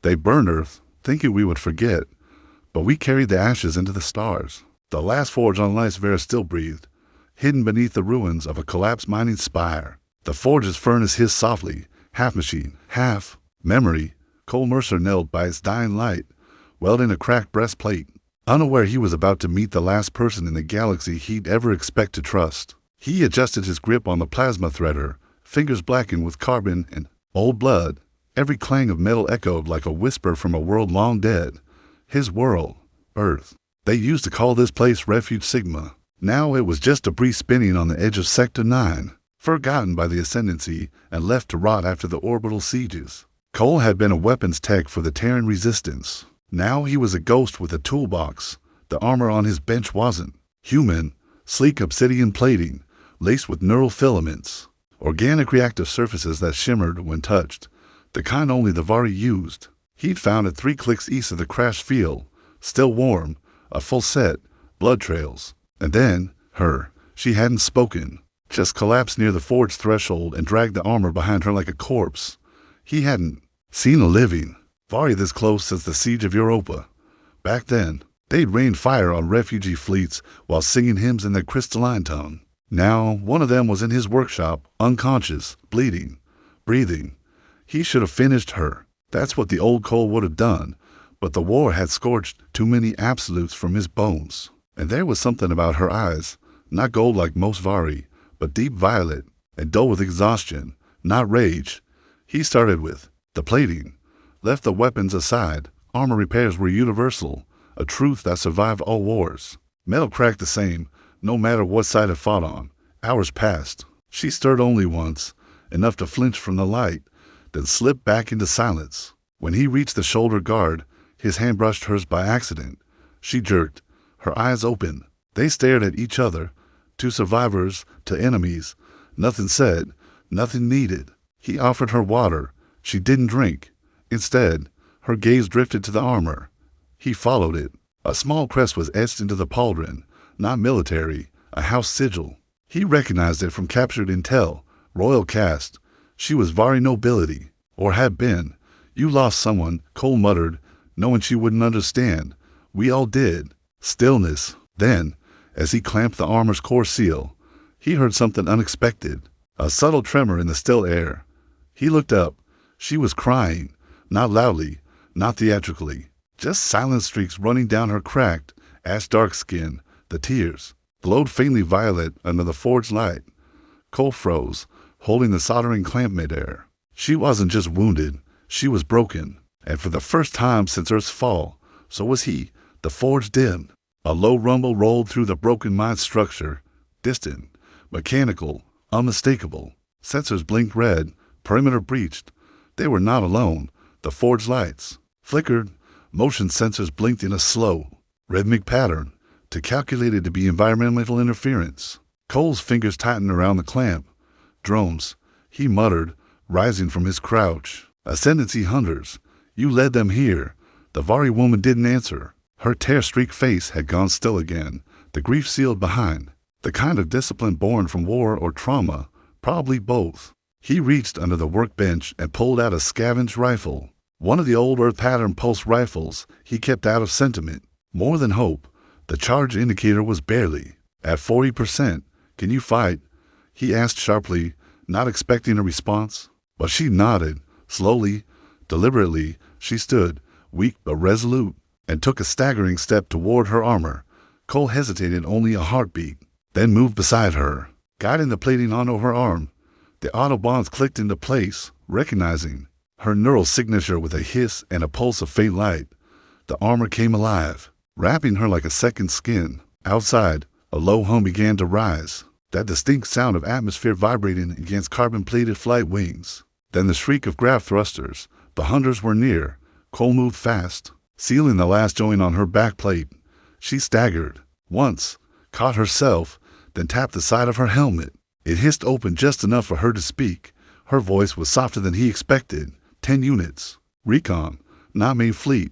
They burned Earth, thinking we would forget, but we carried the ashes into the stars. The last forge on Lice Vera still breathed, hidden beneath the ruins of a collapsed mining spire. The forge's furnace hissed softly, half machine, half memory. Cole Mercer knelt by its dying light, welding a cracked breastplate, unaware he was about to meet the last person in the galaxy he'd ever expect to trust. He adjusted his grip on the plasma threader, fingers blackened with carbon and old blood. Every clang of metal echoed like a whisper from a world long dead. His world, Earth. They used to call this place Refuge Sigma. Now it was just debris spinning on the edge of Sector 9, forgotten by the Ascendancy and left to rot after the orbital sieges. Cole had been a weapons tech for the Terran Resistance. Now he was a ghost with a toolbox. The armor on his bench wasn't human, sleek obsidian plating, laced with neural filaments, organic reactive surfaces that shimmered when touched, the kind only the Vari used. He'd found it 3 clicks east of the crash field, still warm, a full set, blood trails. And then, she hadn't spoken, just collapsed near the forge threshold and dragged the armor behind her like a corpse. He hadn't seen a living Vari this close since the siege of Europa. Back then, they'd rained fire on refugee fleets while singing hymns in their crystalline tongue. Now, one of them was in his workshop, unconscious, bleeding, breathing. He should have finished her. That's what the old Cole would have done, but the war had scorched too many absolutes from his bones. And there was something about her eyes, not gold like most Vari, but deep violet, and dull with exhaustion, not rage. He started with the plating, left the weapons aside. Armor repairs were universal, a truth that survived all wars. Metal cracked the same, no matter what side it fought on. Hours passed. She stirred only once, enough to flinch from the light, then slipped back into silence. When he reached the shoulder guard, his hand brushed hers by accident. She jerked, her eyes open. They stared at each other, to survivors, to enemies. Nothing said, nothing needed. He offered her water. She didn't drink. Instead, her gaze drifted to the armor. He followed it. A small crest was etched into the pauldron, not military, a house sigil. He recognized it from captured intel, royal caste. She was Vari nobility, or had been. You lost someone, Cole muttered, knowing she wouldn't understand. We all did. Stillness. Then, as he clamped the armor's core seal, he heard something unexpected, a subtle tremor in the still air. He looked up. She was crying, not loudly, not theatrically, just silent streaks running down her cracked, ash-dark skin. The tears glowed faintly violet under the forge light. Cole froze, holding the soldering clamp midair. She wasn't just wounded, she was broken, and for the first time since Earth's fall, so was he. The forge dimmed. A low rumble rolled through the broken mind structure, distant, mechanical, unmistakable. Sensors blinked red, perimeter breached. They were not alone. The forge lights flickered. Motion sensors blinked in a slow, rhythmic pattern, too calculated to be environmental interference. Cole's fingers tightened around the clamp. Drones, he muttered, rising from his crouch. Ascendancy hunters, you led them here. The Vari woman didn't answer. Her tear-streaked face had gone still again, the grief sealed behind. The kind of discipline born from war or trauma, probably both. He reached under the workbench and pulled out a scavenged rifle. One of the old Earth pattern pulse rifles he kept out of sentiment. More than hope, the charge indicator was barely at 40%. Can you fight? He asked sharply, not expecting a response. But she nodded. Slowly, deliberately, she stood, weak but resolute, and took a staggering step toward her armor. Cole hesitated only a heartbeat, then moved beside her, guiding the plating onto her arm. The autobonds clicked into place, recognizing her neural signature with a hiss and a pulse of faint light. The armor came alive, wrapping her like a second skin. Outside, a low hum began to rise, that distinct sound of atmosphere vibrating against carbon-plated flight wings. Then the shriek of grav thrusters. The hunters were near. Cole moved fast, sealing the last joint on her back plate. She staggered, once, caught herself, then tapped the side of her helmet. It hissed open just enough for her to speak. Her voice was softer than he expected. 10 units. Recon. Not main fleet.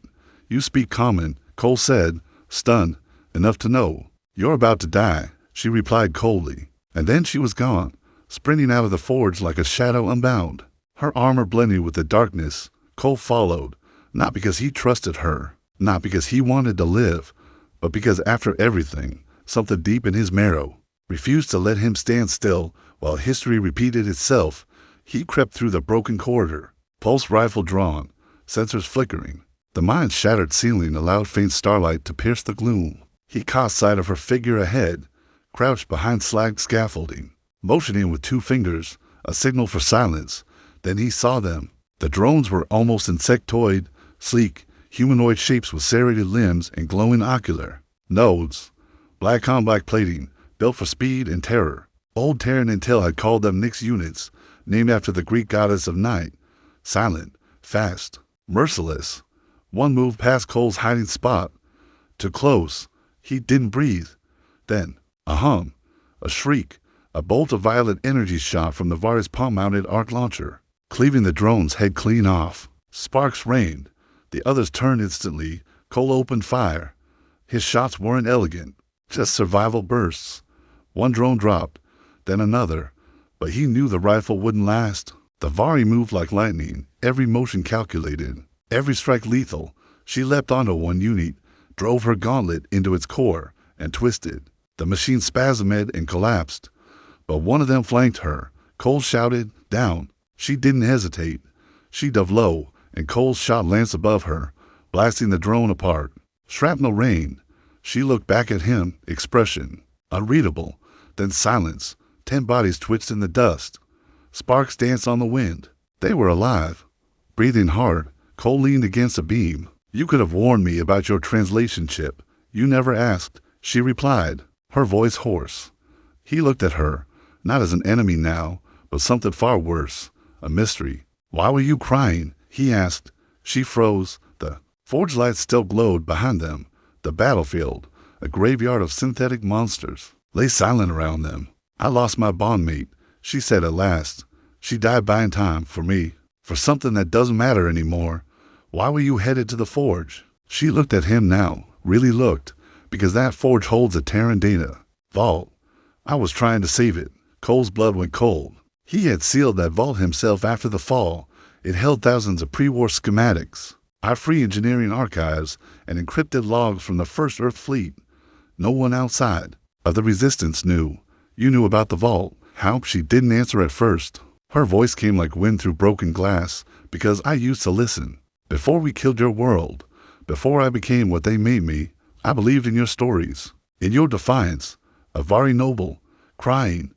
You speak common, Cole said, stunned, enough to know. You're about to die, she replied coldly. And then she was gone, sprinting out of the forge like a shadow unbound. Her armor blending with the darkness. Cole followed, Not because he trusted her, not because he wanted to live, but because after everything, something deep in his marrow refused to let him stand still while history repeated itself. He crept through the broken corridor, pulse rifle drawn, sensors flickering. The mine's shattered ceiling allowed faint starlight to pierce the gloom. He caught sight of her figure ahead, crouched behind slagged scaffolding, motioning with 2 fingers, a signal for silence. Then he saw them. The drones were almost insectoid, sleek, humanoid shapes with serrated limbs and glowing ocular nodes. Black on black plating, built for speed and terror. Old Terran Intel had called them Nyx units, named after the Greek goddess of night. Silent, fast, merciless. One moved past Cole's hiding spot. Too close. He didn't breathe. Then, a hum, a shriek, a bolt of violet energy shot from the Vari's palm-mounted arc launcher, cleaving the drone's head clean off. Sparks rained. The others turned instantly. Cole opened fire. His shots weren't elegant, just survival bursts. One drone dropped, then another, but he knew the rifle wouldn't last. The Vari moved like lightning, every motion calculated, every strike lethal. She leapt onto one unit, drove her gauntlet into its core, and twisted. The machine spasmed and collapsed, but one of them flanked her. Cole shouted, "Down!" She didn't hesitate. She dove low, and Cole's shot lanced above her, blasting the drone apart. Shrapnel rained. She looked back at him, expression unreadable, then silence. 10 bodies twitched in the dust. Sparks danced on the wind. They were alive. Breathing hard, Cole leaned against a beam. "You could have warned me about your translation chip. You never asked," she replied, her voice hoarse. He looked at her, not as an enemy now, but something far worse, a mystery. "Why were you crying?" he asked. She froze. The forge lights still glowed behind them. The battlefield, a graveyard of synthetic monsters, lay silent around them. "I lost my bondmate," she said at last. "She died buying time for me, for something that doesn't matter anymore. Why were you headed to the forge?" She looked at him now, really looked, because that forge holds a Terran data vault. "I was trying to save it." Cole's blood went cold. He had sealed that vault himself after the fall. It held thousands of pre-war schematics, our free engineering archives, and encrypted logs from the first Earth fleet. No one outside of the Resistance knew. "You knew about the vault." How? She didn't answer at first. Her voice came like wind through broken glass. "Because I used to listen. Before we killed your world, before I became what they made me, I believed in your stories, in your defiance, a Vari noble, crying,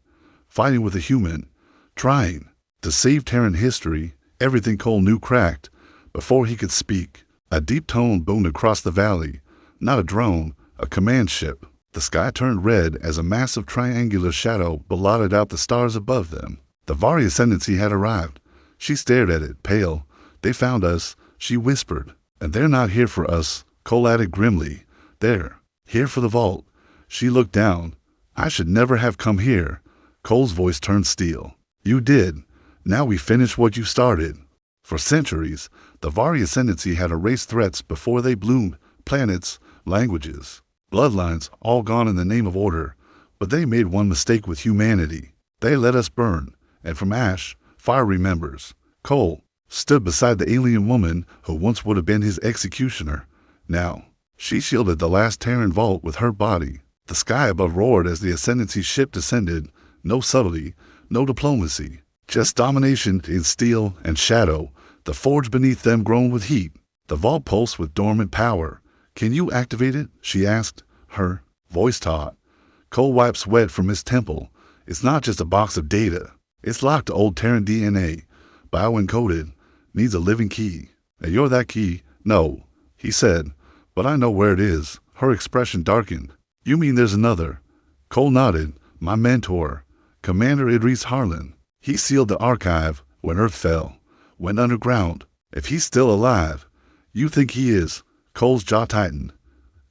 fighting with a human, trying to save Terran history." Everything Cole knew cracked. Before he could speak, a deep tone boomed across the valley. Not a drone, a command ship. The sky turned red as a massive triangular shadow blotted out the stars above them. The Vari ascendancy had arrived. She stared at it, pale. "They found us," she whispered. "And they're not here for us," Cole added grimly. "They're here for the vault." She looked down. "I should never have come here." Cole's voice turned steel. "You did. Now we finish what you started." For centuries, the Vari ascendancy had erased threats before they bloomed, planets, languages, bloodlines, all gone in the name of order. But they made one mistake with humanity. They let us burn, and from ash, fire remembers. Cole stood beside the alien woman who once would have been his executioner. Now, she shielded the last Terran vault with her body. The sky above roared as the ascendancy ship descended. No subtlety, no diplomacy. Just domination in steel and shadow. The forge beneath them groaned with heat. The vault pulsed with dormant power. "Can you activate it?" she asked, her voice taut. Cole wiped sweat from his temple. "It's not just a box of data. It's locked to old Terran DNA, bio-encoded. Needs a living key." "And you're that key?" "No," he said, "but I know where it is." Her expression darkened. "You mean there's another?" Cole nodded. "My mentor, Commander Idris Harlan. He sealed the archive when Earth fell, went underground. If he's still alive." "You think he is?" Cole's jaw tightened.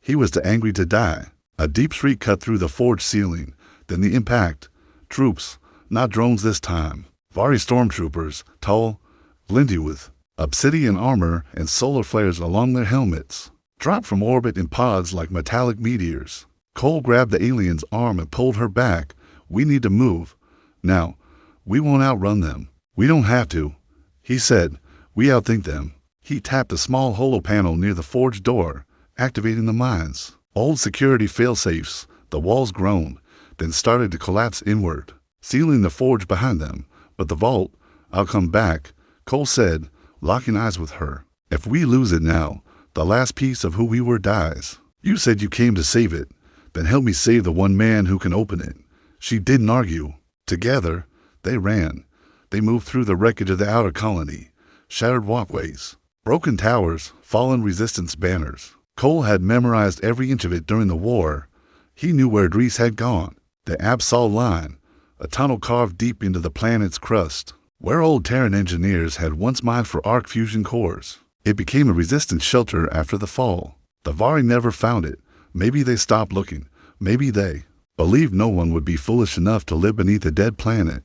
"He was too angry to die." A deep shriek cut through the forge ceiling. Then the impact. Troops, not drones this time. Vari stormtroopers, tall, glinting with obsidian armor and solar flares along their helmets, dropped from orbit in pods like metallic meteors. Cole grabbed the alien's arm and pulled her back. "We need to move. Now. We won't outrun them." "We don't have to," he said. "We outthink them." He tapped a small hollow panel near the forge door, activating the mines. Old security failsafes, the walls groaned, then started to collapse inward, sealing the forge behind them. But the vault, I'll come back, Cole said, locking eyes with her. If we lose it now, the last piece of who we were dies. You said you came to save it, then help me save the one man who can open it. She didn't argue. Together, they ran. They moved through the wreckage of the outer colony, shattered walkways, broken towers, fallen resistance banners. Cole had memorized every inch of it during the war. He knew where Idris had gone, the Absol line, a tunnel carved deep into the planet's crust, where old Terran engineers had once mined for arc fusion cores. It became a resistance shelter after the fall. The Vari never found it. Maybe they stopped looking. Maybe they believed no one would be foolish enough to live beneath a dead planet.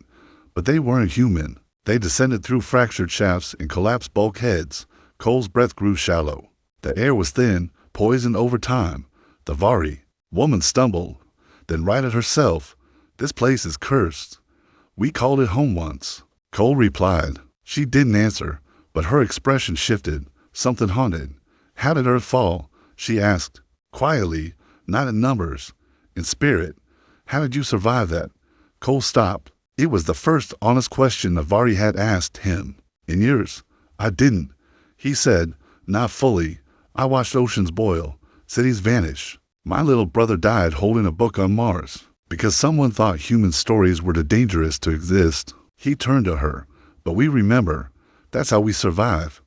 But they weren't human. They descended through fractured shafts and collapsed bulkheads. Cole's breath grew shallow. The air was thin, poisoned over time. The Vari woman stumbled, then righted herself. This place is cursed. We called it home once. Cole replied. She didn't answer, but her expression shifted. Something haunted. How did Earth fall? She asked, quietly, not in numbers, in spirit. How did you survive that? Cole stopped. It was the first honest question the Vari had asked him. In years. I didn't. He said, not fully. I watched oceans boil, cities vanish. My little brother died holding a book on Mars, because someone thought human stories were too dangerous to exist. He turned to her. But we remember. That's how we survive.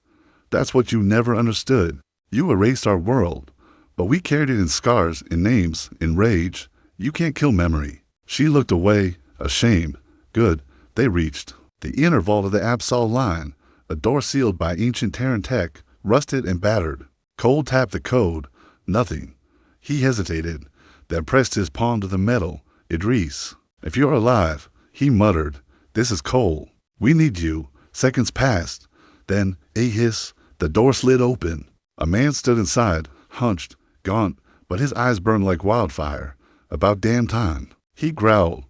That's what you never understood. You erased our world, but we carried it in scars, in names, in rage. You can't kill memory. She looked away, ashamed. Good. They reached the inner vault of the Absol line, a door sealed by ancient Terran tech, rusted and battered. Cole tapped the code. Nothing. He hesitated, then pressed his palm to the metal. Idris, if you're alive, he muttered. This is Cole. We need you. Seconds passed. Then, a hiss, the door slid open. A man stood inside, hunched, gaunt, but his eyes burned like wildfire. About damn time. He growled.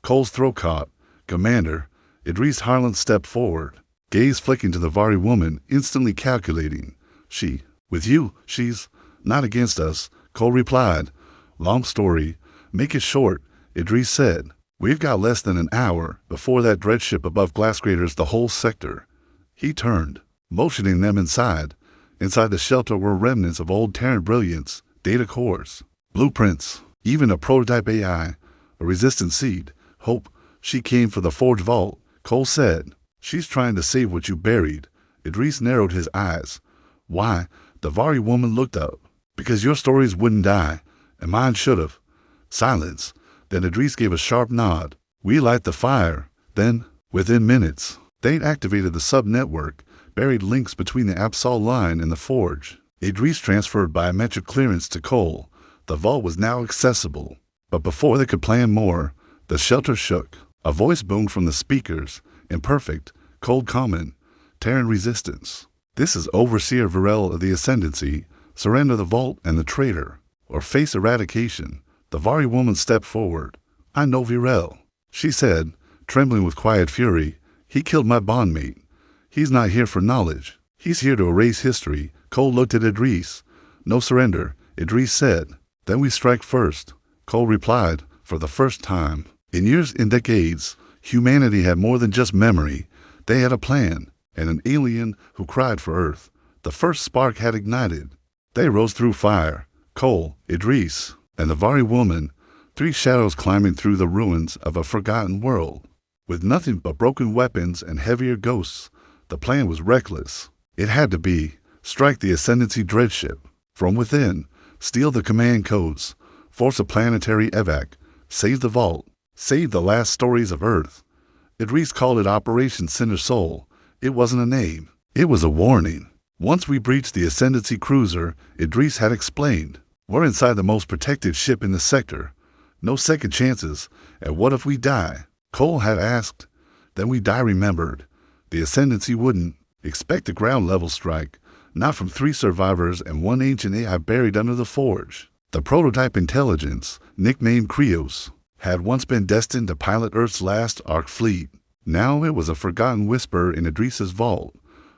Cole's throat caught. Commander. Idris Harlan stepped forward, gaze flicking to the Vari woman, instantly calculating. She, with you, she's not against us, Cole replied. Long story. Make it short, Idris said. We've got less than an hour before that dreadship above glass graters the whole sector. He turned, motioning them inside. Inside the shelter were remnants of old Terran brilliance, data cores, blueprints, even a prototype AI, a resistant seed. Hope. She came for the forge vault, Cole said. She's trying to save what you buried. Idris narrowed his eyes. Why? The Vari woman looked up. Because your stories wouldn't die, and mine should have. Silence. Then Idris gave a sharp nod. We light the fire. Then, within minutes, they'd activated the sub-network, buried links between the Absol line and the forge. Idris transferred biometric clearance to Cole. The vault was now accessible. But before they could plan more, the shelter shook. A voice boomed from the speakers, imperfect, cold comment. Terran resistance. This is Overseer Varel of the Ascendancy. Surrender the vault and the traitor, or face eradication. The Vari woman stepped forward. I know Virel, she said, trembling with quiet fury. He killed my bondmate. He's not here for knowledge. He's here to erase history. Cole looked at Idris. No surrender, Idris said. Then we strike first, Cole replied, for the first time. In years and decades, humanity had more than just memory. They had a plan, and an alien who cried for Earth. The first spark had ignited. They rose through fire. Cole, Idris, and the Vari woman, three shadows climbing through the ruins of a forgotten world. With nothing but broken weapons and heavier ghosts, the plan was reckless. It had to be. Strike the Ascendancy dreadship. From within, steal the command codes, force a planetary evac, save the vault, save the last stories of Earth. Idris called it Operation Cinder Soul. It wasn't a name. It was a warning. Once we breached the Ascendancy cruiser, Idris had explained, we're inside the most protected ship in the sector. No second chances. And what if we die? Cole had asked. Then we die remembered. The Ascendancy wouldn't expect a ground-level strike, not from 3 survivors and 1 ancient AI buried under the forge. The prototype intelligence, nicknamed Krios, had once been destined to pilot Earth's last Ark fleet. Now it was a forgotten whisper in Idris's vault.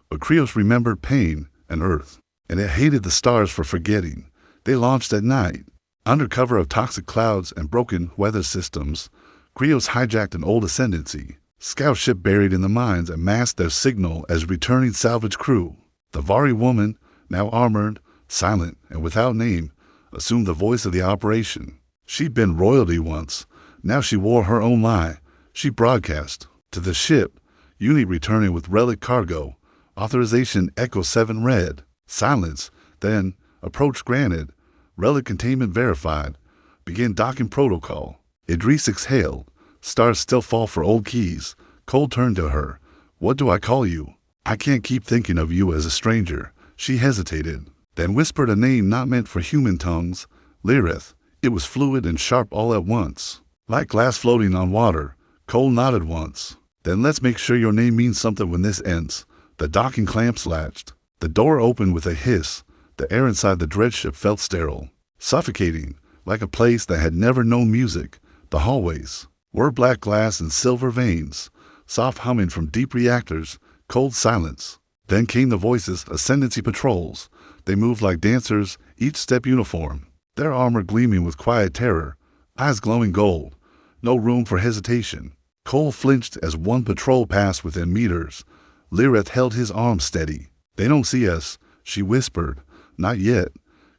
But Krios remembered pain, and Earth. And it hated the stars for forgetting. They launched at night. Under cover of toxic clouds and broken weather systems, Krios hijacked an old Ascendancy scout ship buried in the mines and masked their signal as returning salvage crew. The Vari woman, now armored, silent, and without name, assumed the voice of the operation. She'd been royalty once. Now she wore her own lie. She broadcast to the ship, unit returning with relic cargo. Authorization Echo 7 red. Silence. Then, approach granted. Relic containment verified. Begin docking protocol. Idris exhaled. Stars still fall for old keys. Cole turned to her. What do I call you? I can't keep thinking of you as a stranger. She hesitated, then whispered a name not meant for human tongues. Lyrith. It was fluid and sharp all at once. Like glass floating on water. Cole nodded once. Then let's make sure your name means something when this ends. The docking clamps latched. The door opened with a hiss. The air inside the dreadship felt sterile, suffocating, like a place that had never known music. The hallways were black glass and silver veins, soft humming from deep reactors, cold silence. Then came the voices, Ascendancy patrols. They moved like dancers, each step uniform, their armor gleaming with quiet terror, eyes glowing gold. No room for hesitation. Cole flinched as one patrol passed within meters. Lyrith held his arm steady. They don't see us, she whispered. Not yet.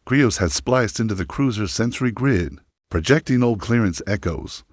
Krios had spliced into the cruiser's sensory grid, projecting old clearance echoes.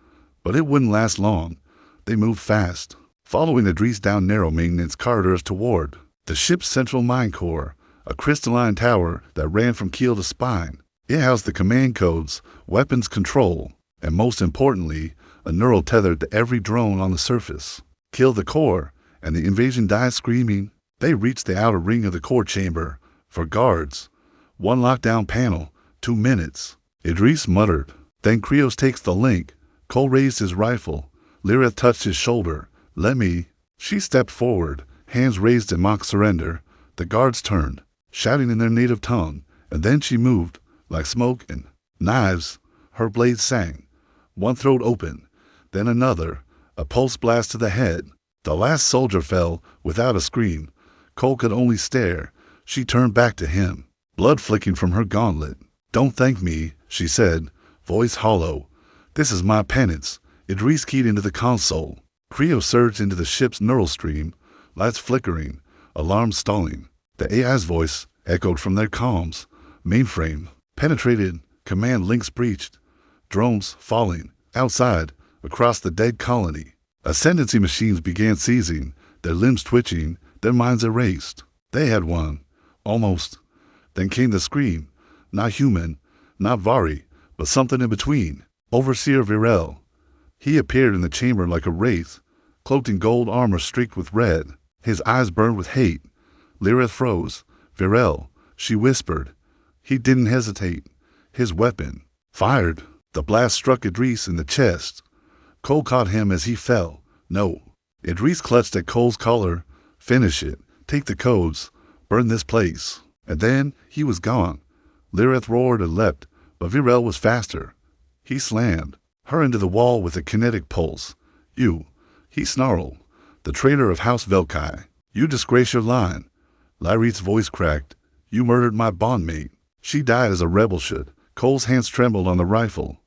But it wouldn't last long. They moved fast, following Idris down narrow maintenance corridors toward the ship's central mine core, a crystalline tower that ran from keel to spine. It housed the command codes, weapons control, and most importantly, a neural tether to every drone on the surface. Kill the core, and the invasion dies screaming. They reached the outer ring of the core chamber. For guards, one lockdown panel, 2 minutes. Idris muttered. Then Krios takes the link. Cole raised his rifle. Lyrith touched his shoulder. Let me. She stepped forward, hands raised in mock surrender. The guards turned, shouting in their native tongue, and then she moved, like smoke and knives. Her blades sang. One throat open, then another, a pulse blast to the head. The last soldier fell without a scream. Cole could only stare. She turned back to him, blood flicking from her gauntlet. Don't thank me, she said, voice hollow. This is my penance. Idris keyed into the console. Krios surged into the ship's neural stream, lights flickering, alarms stalling. The AI's voice echoed from their comms. Mainframe penetrated, command links breached. Drones falling, outside, across the dead colony. Ascendancy machines began seizing, their limbs twitching, their minds erased. They had won. Almost. Then came the scream. Not human, not Vari, but something in between. Overseer Virel. He appeared in the chamber like a wraith, cloaked in gold armor streaked with red. His eyes burned with hate. Lyrith froze. Virel, she whispered. He didn't hesitate. His weapon fired. The blast struck Idris in the chest. Cole caught him as he fell. No. Idris clutched at Cole's collar. Finish it. Take the codes. Burn this place. And then he was gone. Lyrith roared and leapt, but Virel was faster. He slammed her into the wall with a kinetic pulse. You, he snarled, the traitor of House Velkai. You disgrace your line. Lyrith's voice cracked. You murdered my bondmate. She died as a rebel should. Cole's hands trembled on the rifle.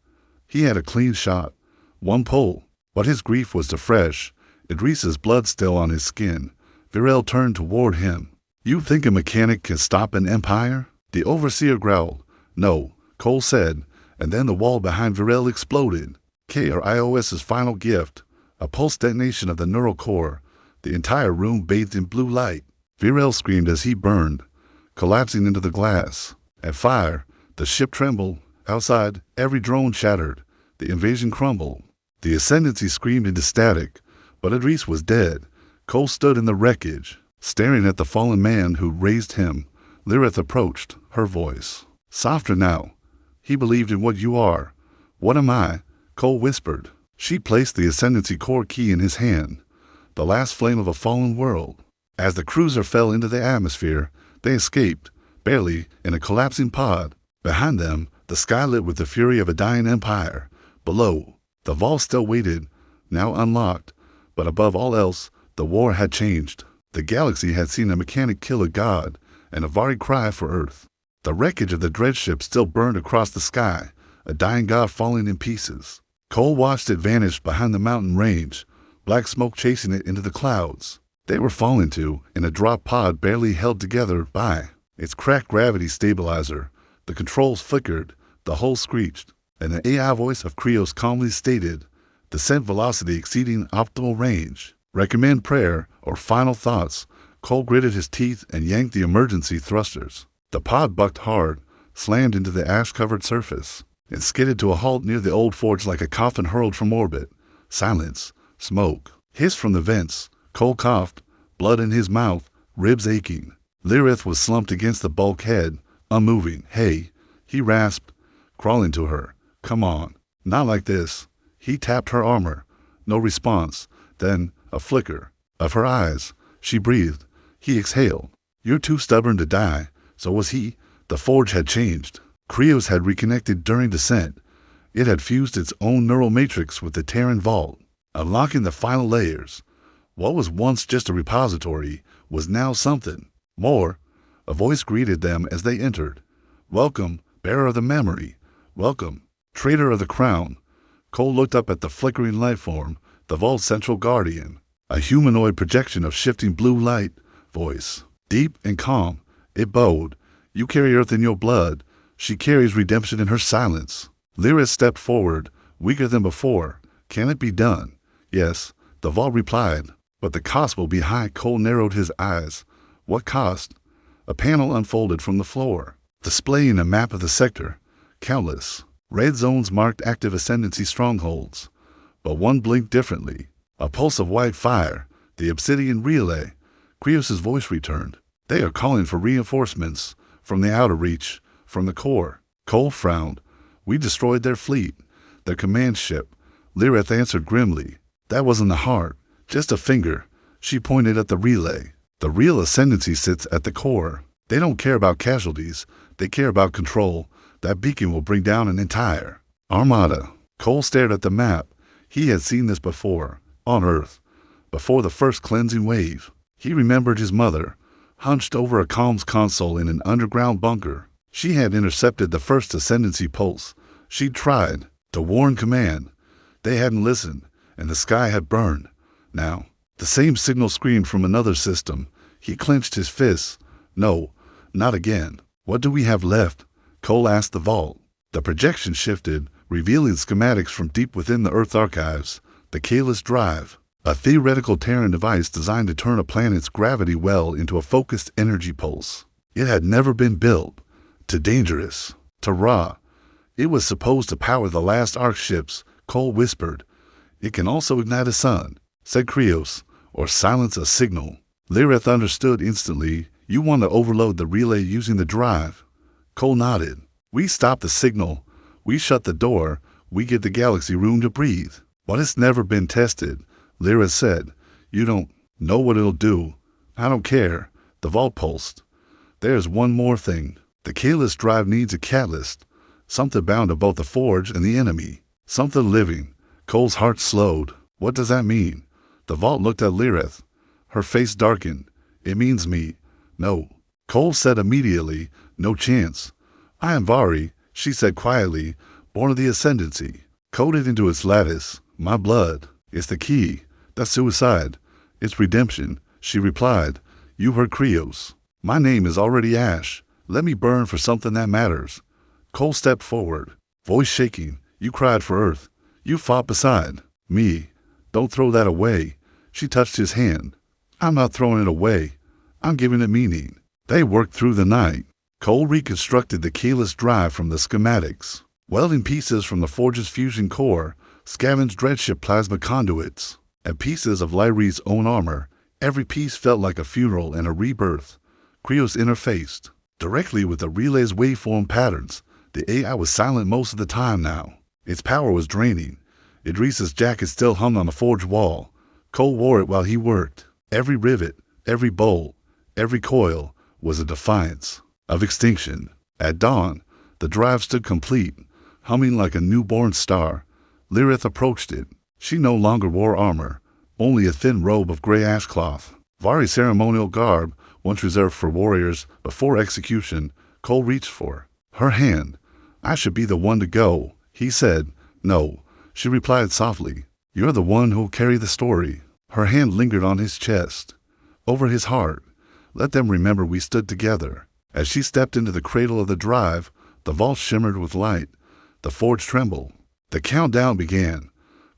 He had a clean shot. One pull, but his grief was too fresh. Idris's blood still on his skin. Virel turned toward him. You think a mechanic can stop an empire? The overseer growled. No, Cole said, and then the wall behind Virel exploded. KRIOS's final gift, a pulse detonation of the neural core, the entire room bathed in blue light. Virel screamed as he burned, collapsing into the glass. At fire, the ship trembled. Outside, every drone shattered. The invasion crumbled. The Ascendancy screamed into static, but Idris was dead. Cole stood in the wreckage, staring at the fallen man who raised him. Lyrith approached, her voice softer now. He believed in what you are. What am I? Cole whispered. She placed the Ascendancy core key in his hand, the last flame of a fallen world. As the cruiser fell into the atmosphere, they escaped, barely, in a collapsing pod. Behind them, the sky lit with the fury of a dying empire. Below, the vault still waited, now unlocked, but above all else, the war had changed. The galaxy had seen a mechanic kill a god, and a Vari cry for Earth. The wreckage of the dreadship still burned across the sky, a dying god falling in pieces. Cole watched it vanish behind the mountain range, black smoke chasing it into the clouds. They were falling to, in a drop pod barely held together by its cracked gravity stabilizer. The controls flickered, the hull screeched, and the AI voice of Krios calmly stated, descent velocity exceeding optimal range. Recommend prayer or final thoughts. Cole gritted his teeth and yanked the emergency thrusters. The pod bucked hard, slammed into the ash-covered surface, and skidded to a halt near the old forge like a coffin hurled from orbit. Silence, smoke, hiss from the vents. Cole coughed, blood in his mouth, ribs aching. Lirith was slumped against the bulkhead, unmoving. Hey, he rasped, crawling to her. Come on, not like this. He tapped her armor. No response. Then, a flicker of her eyes. She breathed. He exhaled. You're too stubborn to die. So was he. The forge had changed. Krios had reconnected during descent. It had fused its own neural matrix with the Terran vault, unlocking the final layers. What was once just a repository was now something more. A voice greeted them as they entered. Welcome, bearer of the memory. Welcome, traitor of the crown. Cole looked up at the flickering life form, the vault's central guardian. A humanoid projection of shifting blue light. Voice, deep and calm. It bowed. You carry Earth in your blood. She carries redemption in her silence. Lyra stepped forward, weaker than before. Can it be done? Yes, the vault replied. But the cost will be high. Cole narrowed his eyes. What cost? A panel unfolded from the floor, displaying a map of the sector. Countless red zones marked active ascendancy strongholds. But one blinked differently. A pulse of white fire. The obsidian relay. Krios' voice returned. They are calling for reinforcements. From the outer reach. From the core. Cole frowned. We destroyed their fleet. Their command ship. Lirith answered grimly. That wasn't the heart. Just a finger. She pointed at the relay. The real ascendancy sits at the core. They don't care about casualties. They care about control. That beacon will bring down an entire armada. Cole stared at the map. He had seen this before. On Earth. Before the first cleansing wave. He remembered his mother, hunched over a comms console in an underground bunker. She had intercepted the first ascendancy pulse. She'd tried to warn command. They hadn't listened, and the sky had burned. Now, the same signal screamed from another system. He clenched his fists. No, not again. What do we have left? Cole asked the vault. The projection shifted, revealing schematics from deep within the Earth archives. The Kalis drive, a theoretical Terran device designed to turn a planet's gravity well into a focused energy pulse. It had never been built. Too dangerous. Too raw. It was supposed to power the last Ark ships, Cole whispered. It can also ignite a sun, said Krios, or silence a signal. Lirith understood instantly. You want to overload the relay using the drive. Cole nodded. We stop the signal. We shut the door. We give the galaxy room to breathe. But it's never been tested, Lyra said. You don't know what it'll do. I don't care. The vault pulsed. There's one more thing. The Kalis drive needs a catalyst. Something bound to both the forge and the enemy. Something living. Cole's heart slowed. What does that mean? The vault looked at Lirith. Her face darkened. It means me. No. Cole said immediately. No chance. I am Vari, she said quietly, born of the ascendancy. Coded into its lattice. My blood. It's the key. That's suicide. It's redemption, she replied. You heard Krios. My name is already Ash. Let me burn for something that matters. Cole stepped forward, voice shaking. You cried for Earth. You fought beside me. Don't throw that away. She touched his hand. I'm not throwing it away. I'm giving it meaning. They worked through the night. Cole reconstructed the Kalis drive from the schematics, welding pieces from the forge's fusion core, scavenged dreadship plasma conduits, and pieces of Lyrie's own armor. Every piece felt like a funeral and a rebirth. Krios interfaced directly with the relay's waveform patterns. The AI was silent most of the time now. Its power was draining. Idris's jacket still hung on the forge wall. Cole wore it while he worked. Every rivet, every bolt, every coil was a defiance of extinction. At dawn, the drive stood complete, humming like a newborn star. Lirith approached it. She no longer wore armor, only a thin robe of gray ash cloth. Vari's ceremonial garb once reserved for warriors before execution, Cole reached for her hand. "I should be the one to go," he said. "No," she replied softly. "You're the one who'll carry the story." Her hand lingered on his chest, over his heart. "Let them remember we stood together." As she stepped into the cradle of the drive, the vault shimmered with light. The forge trembled. The countdown began.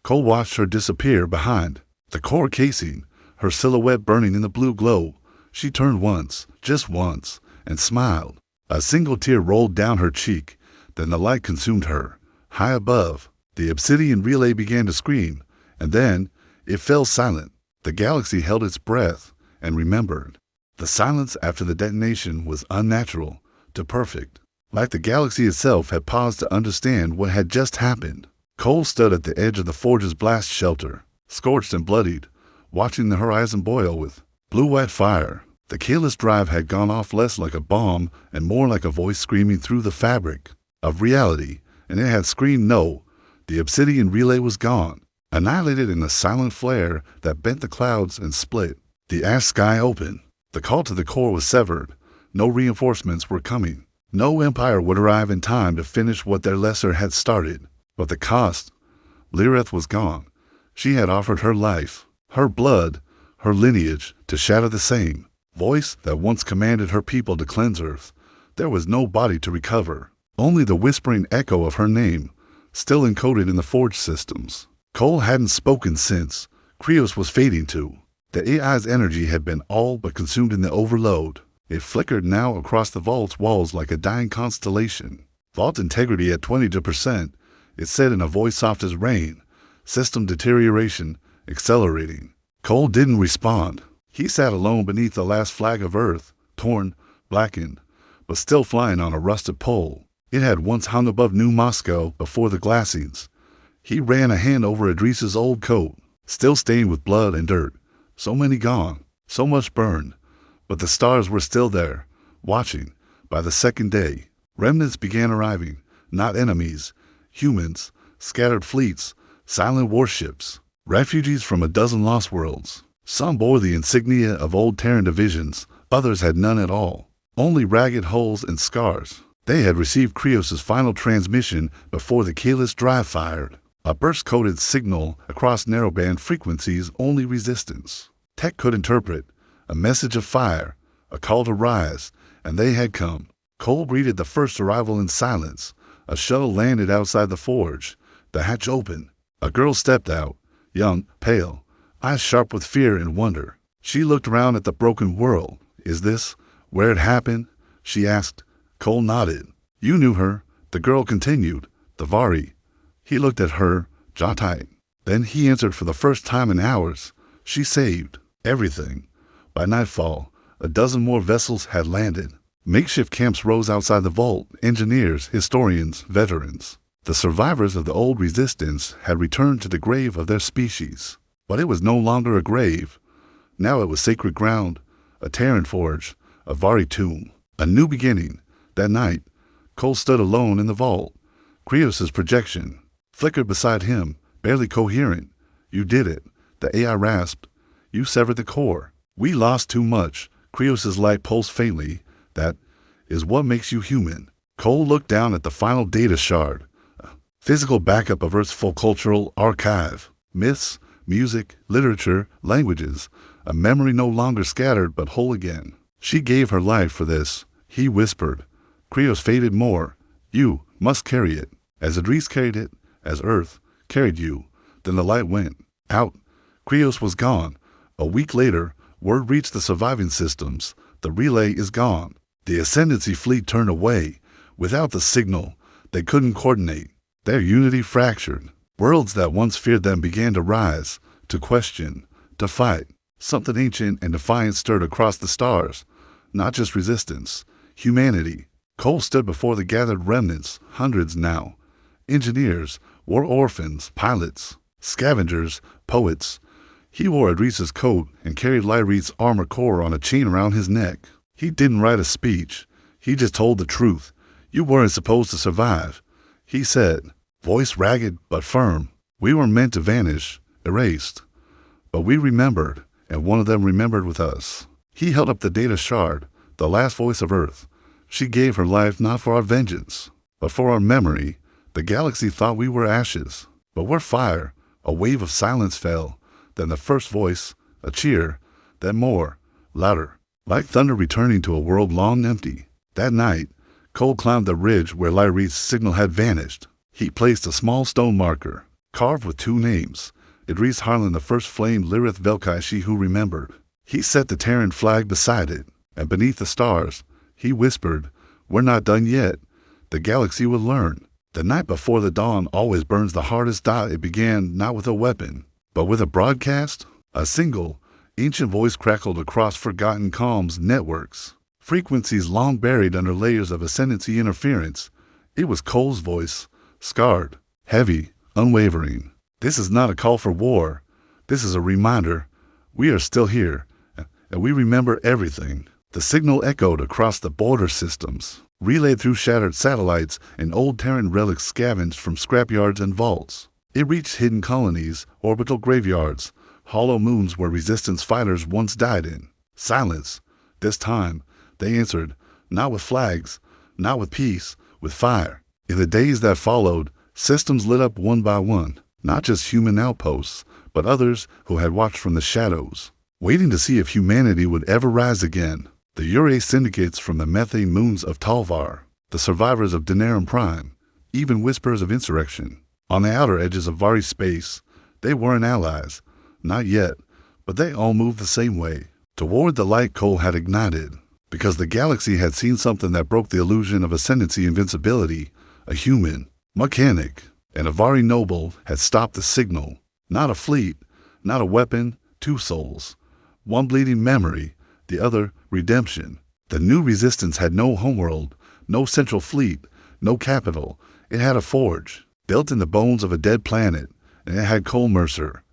Cole watched her disappear behind the core casing, her silhouette burning in the blue glow. She turned once, just once, and smiled. A single tear rolled down her cheek. Then the light consumed her. High above, the obsidian relay began to scream, and then it fell silent. The galaxy held its breath and remembered. The silence after the detonation was unnatural to perfect, like the galaxy itself had paused to understand what had just happened. Cole stood at the edge of the forge's blast shelter, scorched and bloodied, watching the horizon boil with blue-white fire. The keyless drive had gone off less like a bomb and more like a voice screaming through the fabric of reality, and it had screamed no. The obsidian relay was gone, annihilated in a silent flare that bent the clouds and split the ash sky open. The call to the core was severed. No reinforcements were coming. No empire would arrive in time to finish what their lesser had started. But the cost, Lirith was gone. She had offered her life, her blood, her lineage to shatter the same voice that once commanded her people to cleanse Earth. There was no body to recover, only the whispering echo of her name, still encoded in the forge systems. Cole hadn't spoken since Krios was fading too. The AI's energy had been all but consumed in the overload. It flickered now across the vault's walls like a dying constellation. Vault integrity at 20%, it said in a voice soft as rain. System deterioration accelerating. Cole didn't respond. He sat alone beneath the last flag of Earth, torn, blackened, but still flying on a rusted pole. It had once hung above New Moscow before the glassings. He ran a hand over Idris's old coat, still stained with blood and dirt. So many gone, so much burned. But the stars were still there, watching. By the second day, remnants began arriving, not enemies, humans, scattered fleets, silent warships, refugees from a dozen lost worlds. Some bore the insignia of old Terran divisions, others had none at all, only ragged holes and scars. They had received Krios' final transmission before the keyless drive fired. A burst-coded signal across narrowband frequencies only resistance. Tech could interpret. A message of fire, a call to rise, and they had come. Cole greeted the first arrival in silence. A shuttle landed outside the forge. The hatch opened. A girl stepped out, young, pale, eyes sharp with fear and wonder. She looked around at the broken world. "Is this where it happened?" she asked. Cole nodded. "You knew her," the girl continued. "The Vari." He looked at her, jaw tight. Then he answered for the first time in hours. She saved everything. By nightfall, a dozen more vessels had landed. Makeshift camps rose outside the vault, engineers, historians, veterans. The survivors of the old resistance had returned to the grave of their species. But it was no longer a grave. Now it was sacred ground, a Terran forge, a Vari tomb, a new beginning. That night, Cole stood alone in the vault. Krios' projection flickered beside him, barely coherent. "You did it," the AI rasped. "You severed the core. We lost too much." Krios' light pulsed faintly. "That is what makes you human." Cole looked down at the final data shard, a physical backup of Earth's full cultural archive. Myths, music, literature, languages, a memory no longer scattered but whole again. "She gave her life for this," he whispered. Krios faded more. "You must carry it, as Idris carried it, as Earth carried you." Then the light went out. Krios was gone. A week later, word reached the surviving systems. The relay is gone. The Ascendancy fleet turned away. Without the signal, they couldn't coordinate. Their unity fractured. Worlds that once feared them began to rise, to question, to fight. Something ancient and defiant stirred across the stars. Not just resistance, humanity. Cole stood before the gathered remnants, hundreds now. Engineers, war orphans, pilots, scavengers, poets. He wore Idris's coat and carried Lyreeth's armor core on a chain around his neck. He didn't write a speech. He just told the truth. "You weren't supposed to survive," he said, voice ragged but firm. "We were meant to vanish, erased. But we remembered, and one of them remembered with us." He held up the data shard, the last voice of Earth. She gave her life not for our vengeance, but for our memory. The galaxy thought we were ashes, but we're fire. A wave of silence fell, then the first voice, a cheer, then more, louder, like thunder returning to a world long empty. That night, Cole climbed the ridge where Lyreeth's signal had vanished. He placed a small stone marker, carved with two names. Idris Harlan, the first flame, Lyrith Velkai, she who remembered. He set the Terran flag beside it, and beneath the stars, he whispered, "We're not done yet. The galaxy will learn. The night before the dawn always burns the hardest dot. It began not with a weapon, but with a broadcast." A single, ancient voice crackled across forgotten comms networks, frequencies long buried under layers of ascendancy interference. It was Cole's voice, scarred, heavy, unwavering. "This is not a call for war. This is a reminder. We are still here, and we remember everything." The signal echoed across the border systems, relayed through shattered satellites and old Terran relics scavenged from scrapyards and vaults. It reached hidden colonies, orbital graveyards, hollow moons where resistance fighters once died in. Silence. This time, they answered, not with flags, not with peace, with fire. In the days that followed, systems lit up one by one, not just human outposts, but others who had watched from the shadows, waiting to see if humanity would ever rise again. The Ure syndicates from the methane moons of Talvar, the survivors of Denerim Prime, even whispers of insurrection. On the outer edges of Vari space, they weren't allies. Not yet, but they all moved the same way, toward the light Cole had ignited, because the galaxy had seen something that broke the illusion of ascendancy invincibility. A human, mechanic, and a Vari noble had stopped the signal. Not a fleet, not a weapon, two souls. One bleeding memory, the other redemption. The new resistance had no homeworld, no central fleet, no capital. It had a forge, built in the bones of a dead planet, and it had Cole Mercer.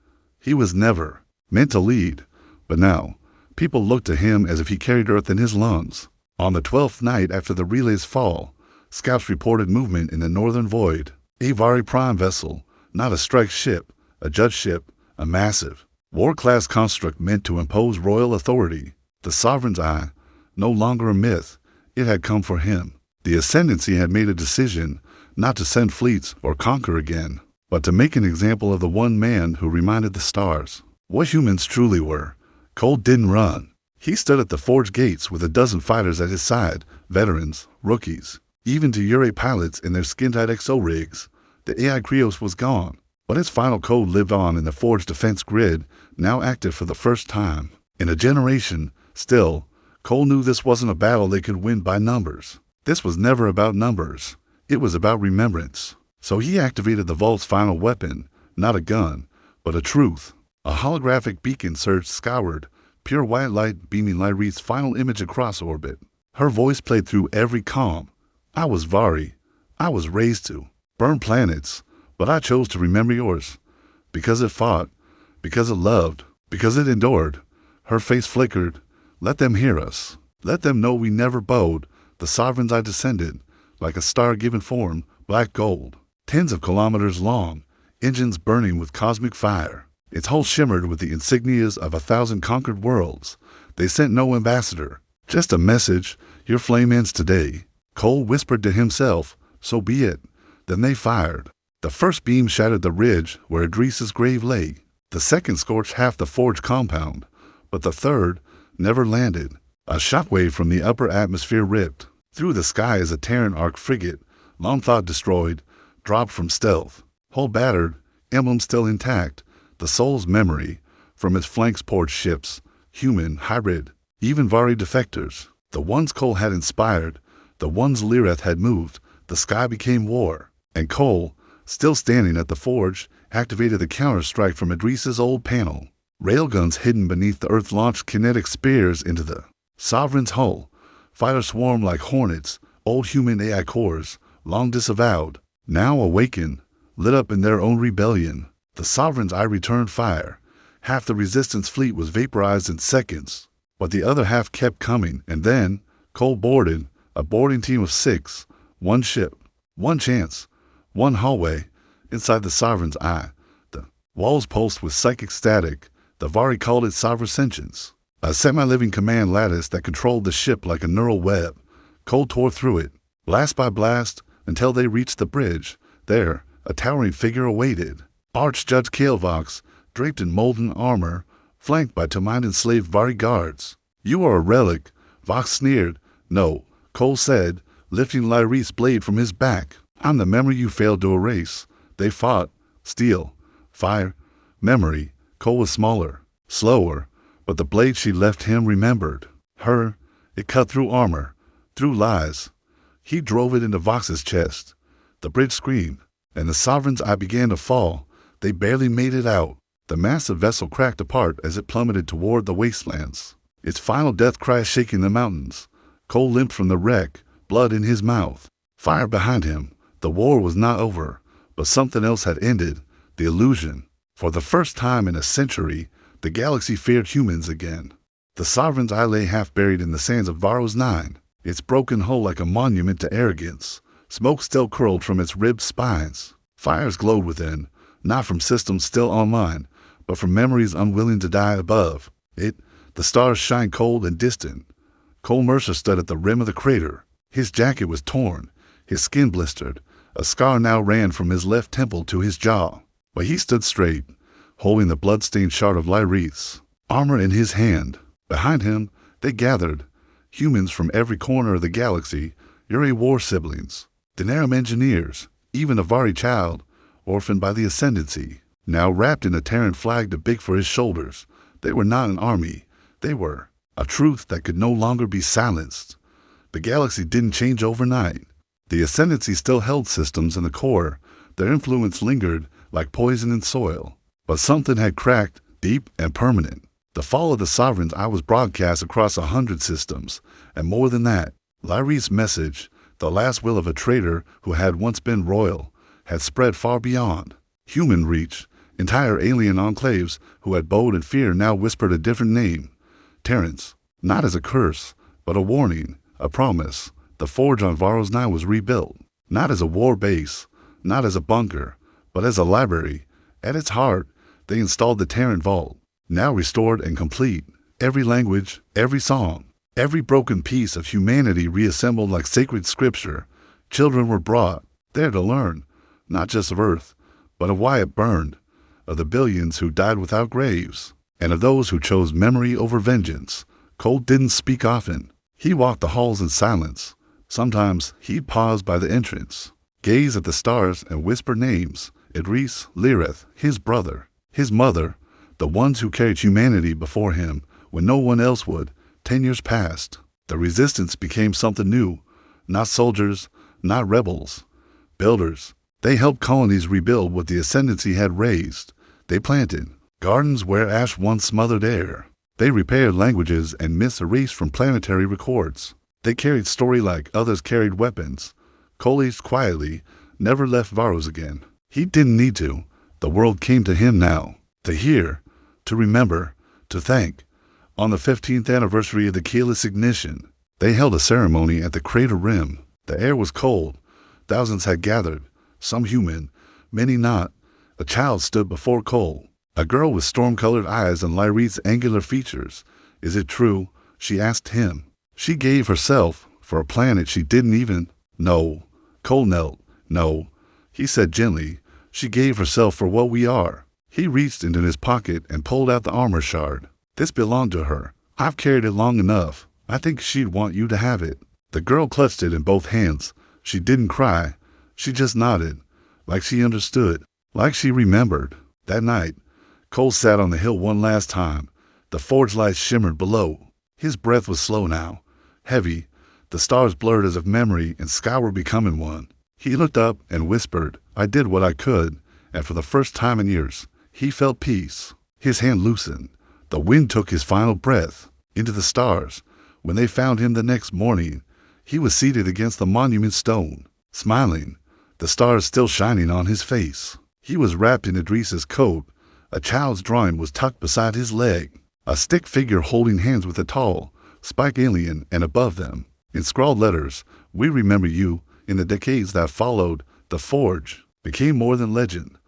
He was never meant to lead, but now, people looked to him as if he carried Earth in his lungs. On the 12th night after the relay's fall, scouts reported movement in the northern void. A Vari Prime vessel, not a strike ship, a judge ship, a massive, war-class construct meant to impose royal authority. The Sovereign's Eye, no longer a myth, it had come for him. The Ascendancy had made a decision not to send fleets or conquer again, but to make an example of the one man who reminded the stars what humans truly were. Cole didn't run. He stood at the forge gates with a dozen fighters at his side, veterans, rookies, even to Ure pilots in their skin-tight exo-rigs. The AI Krios was gone, but its final code lived on in the forge defense grid, now active for the first time in a generation. Still, Cole knew this wasn't a battle they could win by numbers. This was never about numbers. It was about remembrance. So he activated the Vault's final weapon, not a gun, but a truth. A holographic beacon surged skyward, pure white light beaming Lyreeth's final image across orbit. Her voice played through every comm. "I was Vari. I was raised to burn planets, but I chose to remember yours. Because it fought, because it loved, because it endured." Her face flickered. "Let them hear us. Let them know we never bowed. The Sovereign's Eye descended, like a star given form, black gold, tens of kilometers long, engines burning with cosmic fire. Its hull shimmered with the insignias of 1,000 conquered worlds. They sent no ambassador, just a message. Your flame ends today." Cole whispered to himself, "So be it." Then they fired. The first beam shattered the ridge where Idris's grave lay. The second scorched half the forge compound, but the third never landed. A shockwave from the upper atmosphere ripped through the sky as a Terran Ark frigate, long thought destroyed, dropped from stealth. Hull battered, emblem still intact, the soul's memory from its flanks poured ships, human, hybrid, even Vari defectors. The ones Cole had inspired, the ones Lyrith had moved. The sky became war, and Cole, still standing at the forge, activated the counter-strike from Idris's old panel. Railguns hidden beneath the Earth launched kinetic spears into the Sovereign's hull. Fighters swarmed like hornets, old human AI cores, long disavowed, now awakened, lit up in their own rebellion. The Sovereign's Eye returned fire. Half the Resistance fleet was vaporized in seconds, but the other half kept coming, and then Cole boarded, a boarding team of 6, one ship, one chance, one hallway. Inside the Sovereign's Eye, the walls pulsed with psychic static. The Vari called it sovereign sentience. A semi-living command lattice that controlled the ship like a neural web. Cole tore through it, blast by blast, until they reached the bridge. There, a towering figure awaited. Archjudge Kael'Vox, draped in molten armor, flanked by Tomain-enslaved Vari guards. "You are a relic," Vox sneered. "No," Cole said, lifting Lyri's blade from his back. "I'm the memory you failed to erase." They fought. Steel. Fire. Memory. Cole was smaller. Slower. But the blade she left him remembered. Her. It cut through armor. Through lies. He drove it into Vox's chest. The bridge screamed, and the Sovereign's eye began to fall. They barely made it out. The massive vessel cracked apart as it plummeted toward the wastelands, its final death cry shaking the mountains. Cole limped from the wreck, blood in his mouth. Fire behind him. The war was not over, but something else had ended. The illusion. For the first time in a century, the galaxy feared humans again. The Sovereign's eye lay half buried in the sands of Varro's Nine, its broken hull like a monument to arrogance. Smoke still curled from its ribbed spines. Fires glowed within, not from systems still online, but from memories unwilling to die above it. The stars shined cold and distant. Cole Mercer stood at the rim of the crater. His jacket was torn, his skin blistered. A scar now ran from his left temple to his jaw. But he stood straight, holding the blood-stained shard of Lyris, armor in his hand. Behind him, they gathered, humans from every corner of the galaxy, HFY War siblings, Denerim engineers, even a Vari child, orphaned by the Ascendancy, now wrapped in a Terran flag too big for his shoulders. They were not an army. They were a truth that could no longer be silenced. The galaxy didn't change overnight. The Ascendancy still held systems in the core. Their influence lingered like poison in soil. But something had cracked, deep and permanent. The fall of the Sovereign's eye was broadcast across 100 systems, and more than that, Lyri's message, the last will of a traitor who had once been royal, had spread far beyond human reach. Entire alien enclaves who had bowed in fear now whispered a different name. Terrence, not as a curse, but a warning, a promise. The forge on Varro's Nine was rebuilt, not as a war base, not as a bunker, but as a library. At its heart, they installed the Terran Vault, now restored and complete. Every language, every song, every broken piece of humanity reassembled like sacred scripture. Children were brought there to learn, not just of Earth, but of why it burned, of the billions who died without graves, and of those who chose memory over vengeance. Cole didn't speak often. He walked the halls in silence. Sometimes he'd pause by the entrance, gaze at the stars and whisper names. Idris, Lirith, his brother, his mother, the ones who carried humanity before him when no one else would. 10 years passed. The Resistance became something new. Not soldiers, not rebels. Builders. They helped colonies rebuild what the Ascendancy had raised. They planted gardens where ash once smothered air. They repaired languages and myths erased from planetary records. They carried story like others carried weapons. Cole aged quietly, never left Varro's again. He didn't need to. The world came to him now. To hear, to remember, to thank. On the 15th anniversary of the keyless ignition, they held a ceremony at the crater rim. The air was cold. Thousands had gathered, some human, many not. A child stood before Cole, a girl with storm-colored eyes and Lyri's angular features. "Is it true?" she asked him. She gave herself for a planet she didn't even know. Cole knelt. "No," he said gently. "She gave herself for what we are." He reached into his pocket and pulled out the armor shard. "This belonged to her. I've carried it long enough. I think she'd want you to have it." The girl clutched it in both hands. She didn't cry. She just nodded, like she understood, like she remembered. That night, Cole sat on the hill one last time. The forge lights shimmered below. His breath was slow now, heavy. The stars blurred as if memory and sky were becoming one. He looked up and whispered, "I did what I could," and for the first time in years, he felt peace. His hand loosened. The wind took his final breath into the stars. When they found him the next morning, he was seated against the monument stone, smiling, the stars still shining on his face. He was wrapped in Idris's coat. A child's drawing was tucked beside his leg, a stick figure holding hands with a tall, spike alien, and above them, in scrawled letters, "We remember you." In the decades that followed, the forge became more than legend.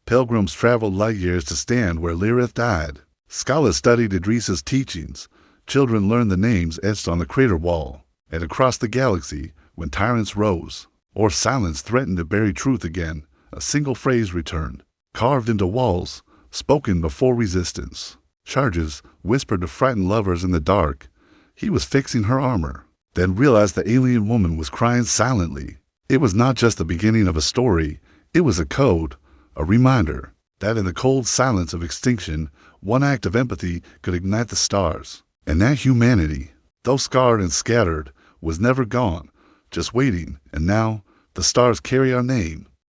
Pilgrims traveled light years to stand where Lirith died. Scholars studied Idris's teachings. children learned the names etched on the crater wall, and across the galaxy, when tyrants rose, or silence threatened to bury truth again, a single phrase returned, carved into walls, spoken before resistance. Charges whispered to frightened lovers in the dark. He was fixing her armor, then realized the alien woman was crying silently. It was not just the beginning of a story, it was a code, a reminder that in the cold silence of extinction, one act of empathy could ignite the stars. And that humanity, though scarred and scattered, was never gone, just waiting. And now, the stars carry our name,